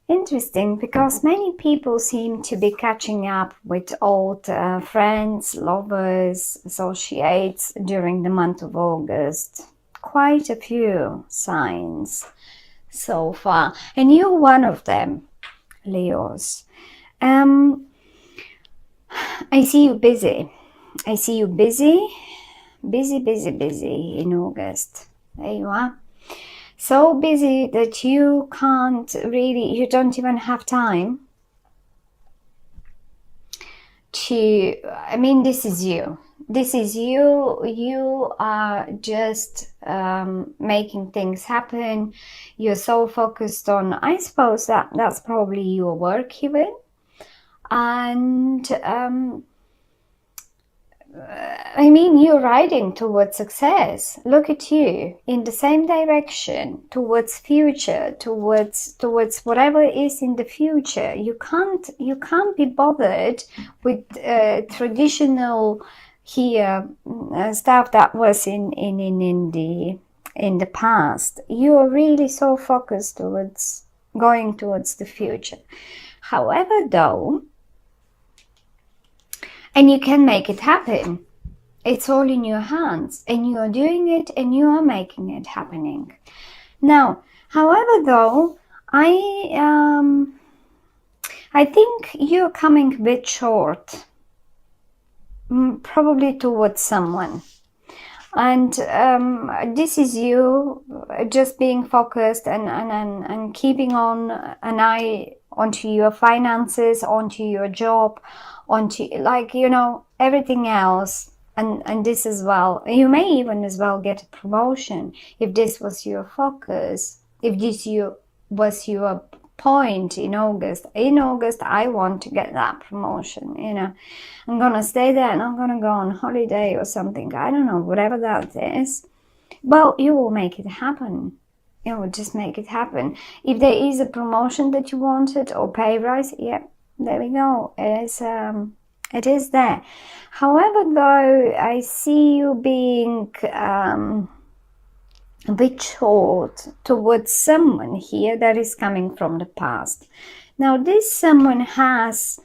Interesting, because many people seem to be catching up with old friends, lovers, associates during the month of August. Quite a few signs so far, and you're one of them, Leos. I see you busy. I see you busy in August. There you are. So busy that you don't even have time to, this is you. This is you. You are just making things happen. You're so focused on, I suppose that's probably your work even. And you're riding towards success. Look at you, in the same direction, towards future, towards whatever is in the future. You can't be bothered with traditional here stuff that was in the past. You are really so focused towards going towards the future. However, though, and you can make it happen. It's all in your hands, and you are doing it, and you are making it happening. Now, however, though, I think you're coming a bit short, probably towards someone. And this is you just being focused and keeping on an eye onto your finances, onto your job, onto everything else, and this as well. You may even as well get a promotion if this was your focus, if this was your point in August. In August, I want to get that promotion. I'm gonna stay there and I'm gonna go on holiday or something. I don't know, whatever that is. Well, you will make it happen. You will just make it happen. If there is a promotion that you wanted or pay rise, yeah, there we go. It is there. However, though, I see you being a bit short towards someone here that is coming from the past. Now, this someone has,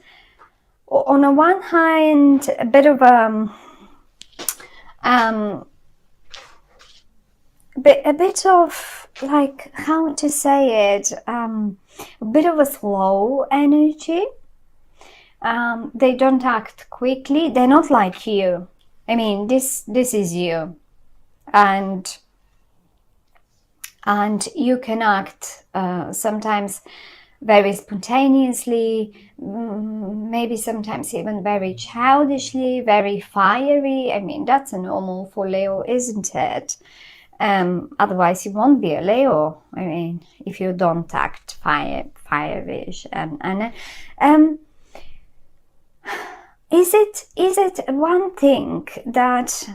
on the one hand, a bit of a bit of, like, how to say it, a bit of a slow energy. They don't act quickly. They're not like you. This is you, and you can act sometimes very spontaneously, maybe sometimes even very childishly, very fiery. That's a normal for Leo, isn't it? Otherwise you won't be a Leo. If you don't act fireish. Is it one thing that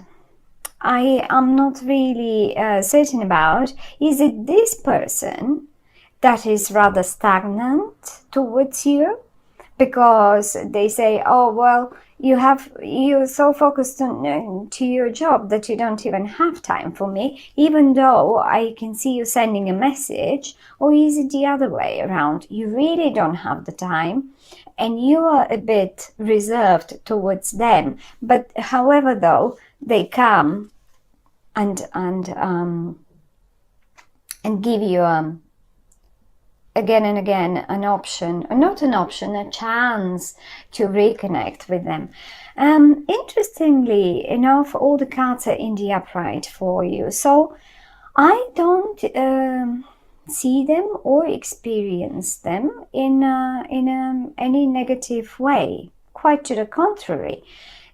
I am not really certain about? Is it this person that is rather stagnant towards you? Because they say, oh, well, you're so focused on to your job that you don't even have time for me, even though I can see you sending a message. Or is it the other way around? You really don't have the time, and you are a bit reserved towards them. But however, though, they come and give you again and again an option, or not an option, a chance to reconnect with them. Interestingly enough, all the cards are in the upright for you, so I don't see them or experience them in any negative way. Quite to the contrary,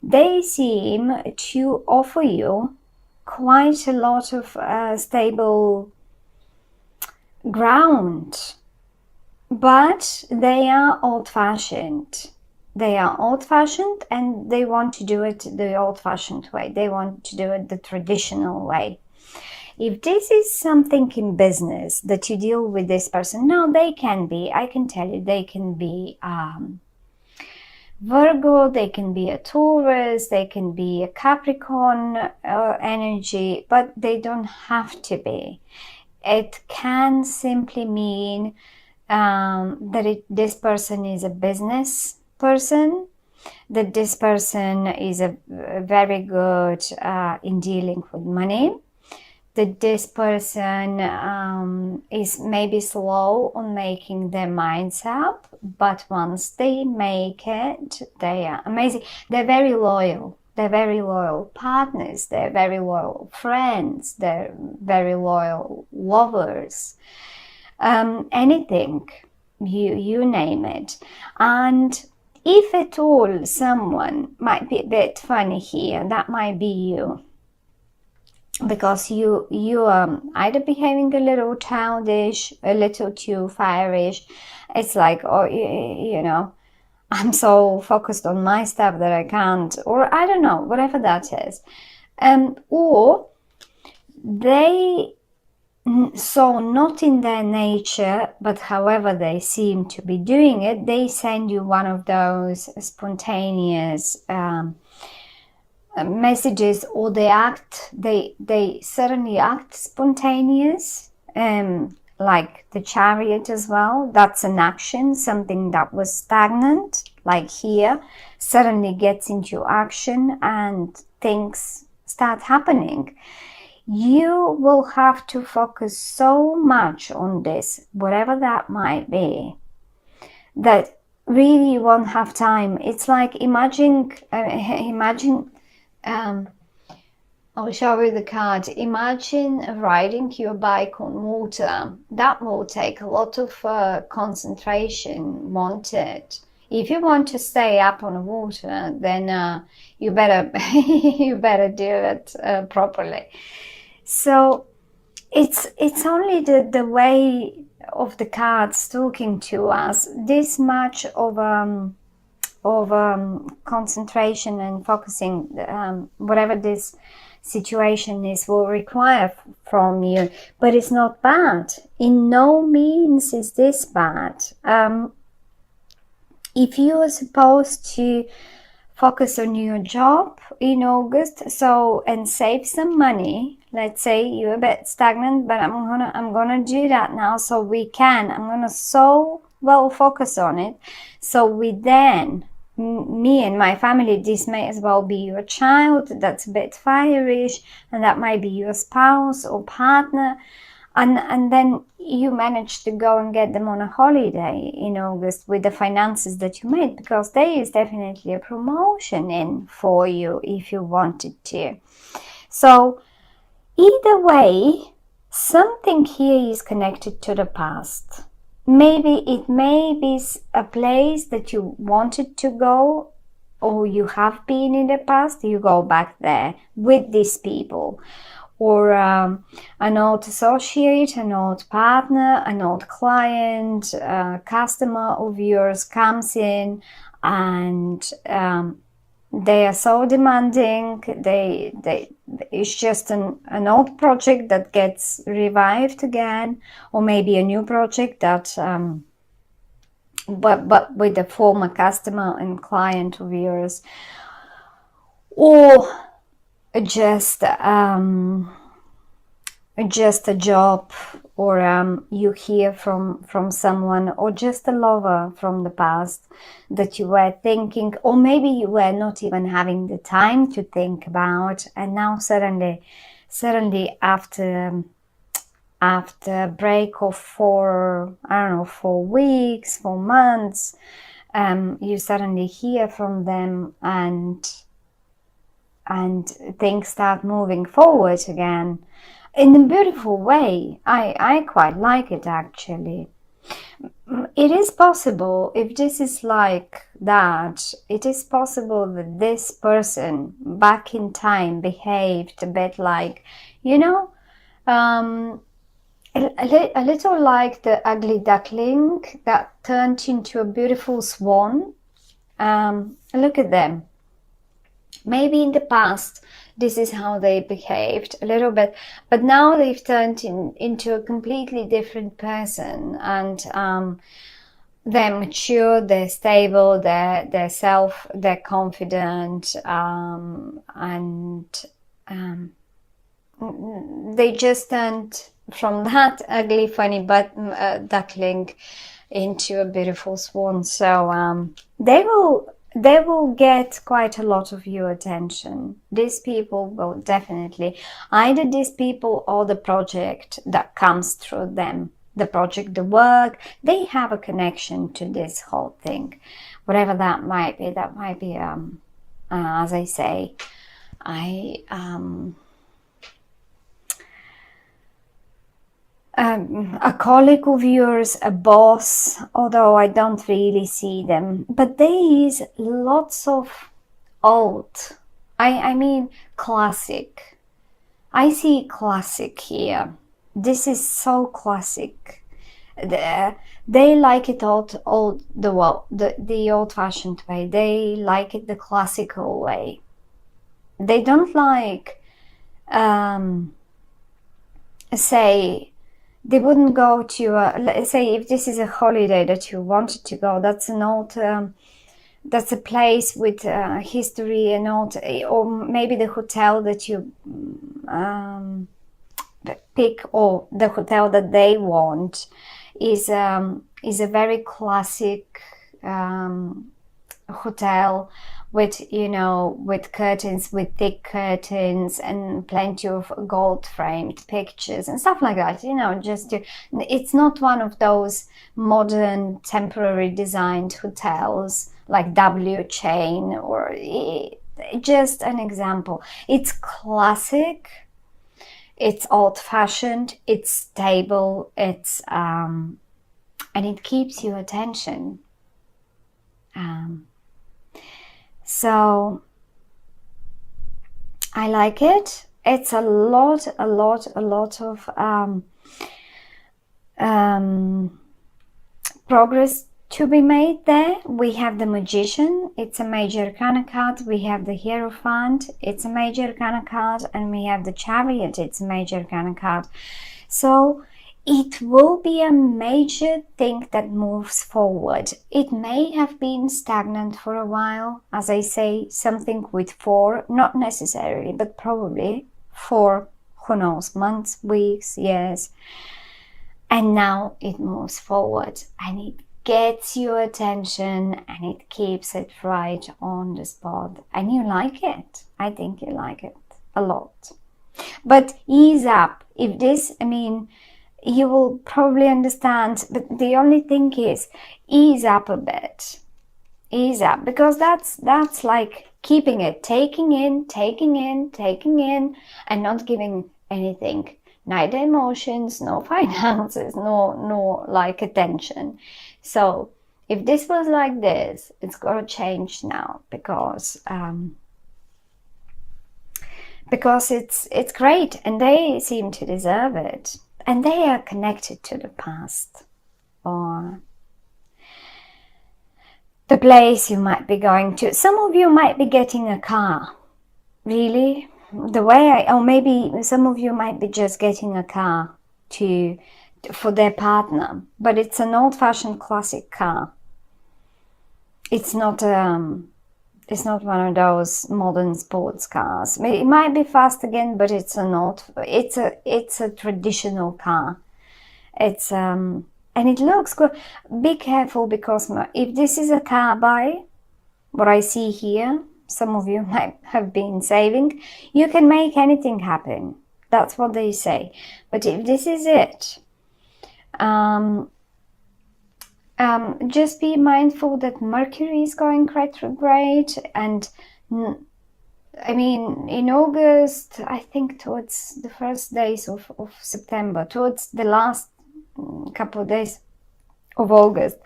they seem to offer you quite a lot of stable ground. But they are old-fashioned. They are old-fashioned, and they want to do it the old-fashioned way. They want to do it the traditional way. If this is something in business that you deal with this person, now they can be, I can tell you, they can be Virgo, they can be a Taurus, they can be a Capricorn energy, but they don't have to be. It can simply mean that this person is a business person, that this person is a very good in dealing with money, that this person is maybe slow on making their minds up, but once they make it, they are amazing. They're very loyal. They're very loyal partners. They're very loyal friends. They're very loyal lovers. Anything, you name it. And if at all someone might be a bit funny here, that might be you. Because you are either behaving a little childish, a little too fiery. It's like, oh, you know, I'm so focused on my stuff that I can't, or I don't know, whatever that is. Or they, so not in their nature, but however they seem to be doing it, they send you one of those spontaneous messages, or they certainly act spontaneous, like the Chariot as well. That's an action, something that was stagnant, like here, suddenly gets into action and things start happening. You will have to focus so much on this, whatever that might be, that really you won't have time. It's like imagine I'll show you the card. Imagine riding your bike on water. That will take a lot of concentration, won't it? If you want to stay up on the water, then you better you better do it properly. So it's only the way of the cards talking to us. This much of concentration and focusing, whatever this situation is, will require from you. But it's not bad. In no means is this bad. If you are supposed to focus on your job in August, and save some money. Let's say you're a bit stagnant, but I'm gonna do that now, so I'm gonna so well focus on it. So me and my family, this may as well be your child that's a bit fireish, and that might be your spouse or partner, and then you manage to go and get them on a holiday in August with the finances that you made, because there is definitely a promotion in for you if you wanted to. So either way, something here is connected to the past. Maybe it may be a place that you wanted to go, or you have been in the past, you go back there with these people. Or an old associate, an old partner, an old client, customer of yours comes in, and they are so demanding. It's just an old project that gets revived again, or maybe a new project that, but with a former customer and client of yours, or just a job, or you hear from someone, or just a lover from the past that you were thinking, or maybe you were not even having the time to think about, and now suddenly after a break of 4 weeks, 4 months, you suddenly hear from them, and things start moving forward again in a beautiful way. I quite like it, actually. It is possible, if this is like that, it is possible that this person back in time behaved a bit like, a little like the ugly duckling that turned into a beautiful swan. Look at them. Maybe in the past this is how they behaved a little bit, but now they've turned into a completely different person, and they're mature, they're stable, they're confident, and they just turned from that ugly, funny duckling into a beautiful swan. So they will get quite a lot of your attention. These people will definitely, either these people or the project that comes through them, the project, the work, they have a connection to this whole thing, whatever that might be. That might be, as I say, a colleague of yours, a boss, although I don't really see them. But there is lots of old, I mean classic. I see classic here. This is so classic. They like it the old-fashioned way. They like it the classical way. They don't like, say, they wouldn't go to, let's say, if this is a holiday that you wanted to go, that's an old, that's a place with history and old, or maybe the hotel that you pick, or the hotel that they want is a very classic hotel with, you know, with curtains, with thick curtains and plenty of gold framed pictures and stuff like that, you know, just to, it's not one of those modern temporary designed hotels like W Chain, or just an example. It's classic, it's old-fashioned, it's stable, it's and it keeps your attention. So I like it. It's a lot of progress to be made there. We have the Magician, it's a major arcana card. We have the Hierophant, it's a major arcana card, and we have the Chariot, it's a major arcana card. So it will be a major thing that moves forward. It may have been stagnant for a while, as I say, something with 4, not necessarily, but probably 4, who knows, months, weeks, years. And now it moves forward and it gets your attention and it keeps it right on the spot. And you like it. I think you like it a lot. But ease up. If this, I mean, you will probably understand, but the only thing is, ease up a bit. Ease up, because that's like keeping it, taking in, and not giving anything. Neither emotions, no finances, no like attention. So if this was like this, it's got to change now, because it's great and they seem to deserve it. And they are connected to the past, or the place you might be going to. Some of you might be getting a car, really. The way or maybe some of you might be just getting a car for their partner, but it's an old-fashioned classic car. It's not one of those modern sports cars. It might be fast again, but it's a traditional car. It's and it looks good. Be careful, because if this is a car buy, what I see here, some of you might have been saving, you can make anything happen. That's what they say. But if this is it, just be mindful that Mercury is going retrograde, and I mean in August, I think towards the first days of September, towards the last couple of days of August.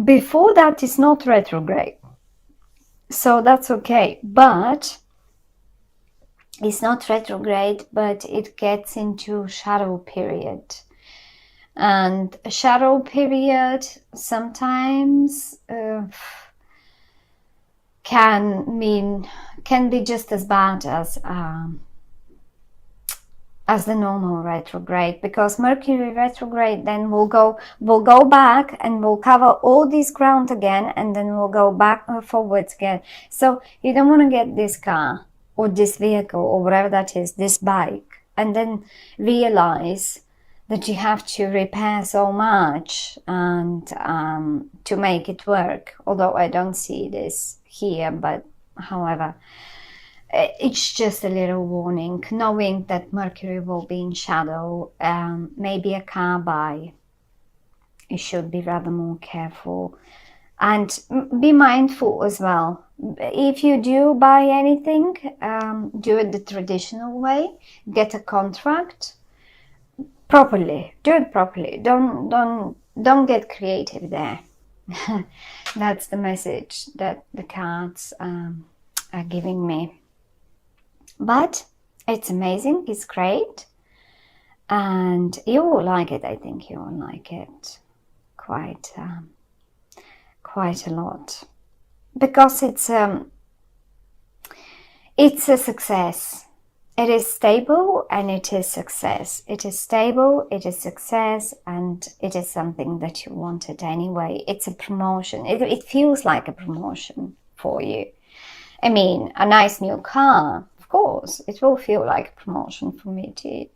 Before that is not retrograde, so that's okay, but it's not retrograde, but it gets into shadow period. And a shadow period sometimes can be just as bad as the normal retrograde, because Mercury retrograde then will go back and will cover all this ground again, and then we'll go back forwards again. So you don't want to get this car or this vehicle or whatever that is, this bike, and then realize that you have to repair so much and to make it work. Although I don't see this here, but however, it's just a little warning, knowing that Mercury will be in shadow. Maybe a car buy, you should be rather more careful and be mindful as well. If you do buy anything, do it the traditional way. Get a contract properly. Do it properly. Don't get creative there. That's the message that the cards are giving me. But it's amazing. It's great, and you will like it. I think you will like it quite a lot, because it's a success. It is stable and it is success. It is stable, it is success, and it is something that you wanted anyway. It's a promotion. It feels like a promotion for you. I mean, a nice new car, of course, it will feel like a promotion for me too.